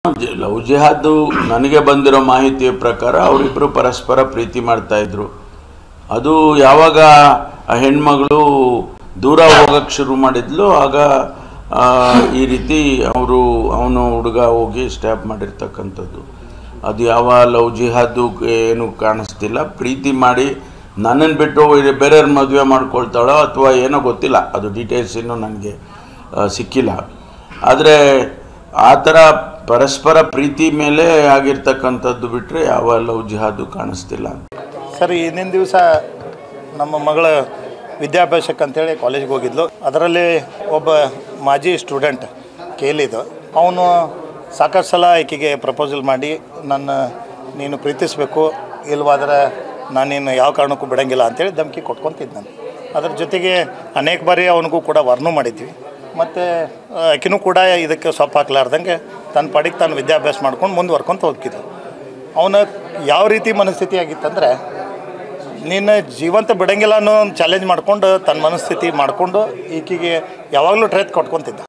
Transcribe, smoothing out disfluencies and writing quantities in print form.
Love ಜಿಹಾದ್ ನನಗೆ ಬಂದಿರೋ ಮಾಹಿತಿಯ ಪ್ರಕಾರ ಅವರಿಬ್ಬರು ಪರಸ್ಪರ ಪ್ರೀತಿ ಮಾಡ್ತಾ ಇದ್ರು. ಅದು ಯಾವಾಗ ಆ ಹೆಣ್ಮಗಳು ದೂರ ಹೋಗಕ್ಕೆ ಶುರು ಮಾಡಿದ್ಲು ಆಗ ಈ ರೀತಿ ಅವನು ಹುಡುಗ ಹೋಗಿ ಸ್ಟ್ಯಾಪ್ ಮಾಡಿರ್ತಕ್ಕಂಥದ್ದು. ಅದು ಯಾವ ಲವ್ ಜಿಹಾದು ಏನು ಕಾಣಿಸ್ತಿಲ್ಲ. ಪ್ರೀತಿ ಮಾಡಿ ನನ್ನನ್ನು ಬಿಟ್ಟು ಬೇರೆಯವ್ರ ಮದುವೆ ಮಾಡ್ಕೊಳ್ತಾಳೋ ಅಥವಾ ಏನೋ ಗೊತ್ತಿಲ್ಲ, ಅದು ಡೀಟೇಲ್ಸ್ ಇನ್ನೂ ನನಗೆ ಸಿಕ್ಕಿಲ್ಲ. ಆದರೆ ಆ ಥರ ಪರಸ್ಪರ ಪ್ರೀತಿ ಮೇಲೆ ಆಗಿರ್ತಕ್ಕಂಥದ್ದು ಬಿಟ್ಟರೆ ಯಾವ ಲವ್ ಜಿಹಾದು ಕಾಣಿಸ್ತಿಲ್ಲ. ಸರ್, ಹಿಂದಿನ ದಿವಸ ನಮ್ಮ ಮಗಳ ವಿದ್ಯಾಭ್ಯಾಸಕ್ಕೆ ಅಂತೇಳಿ ಕಾಲೇಜ್ಗೆ ಹೋಗಿದ್ಲು. ಅದರಲ್ಲಿ ಒಬ್ಬ ಮಾಜಿ ಸ್ಟೂಡೆಂಟ್ ಕೇಳಿದ್ದು, ಅವನು ಸಾಕಷ್ಟು ಸಲ ಆಕೆಗೆ ಪ್ರಪೋಸಲ್ ಮಾಡಿ ನೀನು ಪ್ರೀತಿಸಬೇಕು, ಇಲ್ವಾದ್ರೆ ನಾನೇನು ಯಾವ ಕಾರಣಕ್ಕೂ ಬಿಡೋಂಗಿಲ್ಲ ಅಂತೇಳಿ ಧಮಕಿ ಕೊಟ್ಕೊತಿದ್ದು ನಾನು. ಅದ್ರ ಜೊತೆಗೆ ಅನೇಕ ಬಾರಿ ಅವನಿಗೂ ಕೂಡ ವರ್ನು ಮಾಡಿದ್ವಿ. ಮತ್ತು ಆಕೆನೂ ಕೂಡ ಇದಕ್ಕೆ ಸೊಪ್ಪು ಹಾಕ್ಲಾರ್ದಂಗೆ ತನ್ನ ಪಾಡಿಗೆ ತಾನು ವಿದ್ಯಾಭ್ಯಾಸ ಮಾಡ್ಕೊಂಡು ಮುಂದುವರ್ಕೊಂತ ಹೋಗಿದ್ದು. ಅವನ ಯಾವ ರೀತಿ ಮನಸ್ಥಿತಿ ಆಗಿತ್ತಂದರೆ, ನೀನು ಜೀವಂತ ಬಿಡೋಂಗಿಲ್ಲ ಅನ್ನೋ ಒಂದು ಚಾಲೆಂಜ್ ಮಾಡ್ಕೊಂಡು ತನ್ನ ಮನಸ್ಥಿತಿ ಮಾಡಿಕೊಂಡು ಈಕೆಗೆ ಯಾವಾಗಲೂ ಟ್ರೇತ್ ಕೊಟ್ಕೊತಿದ್ದ.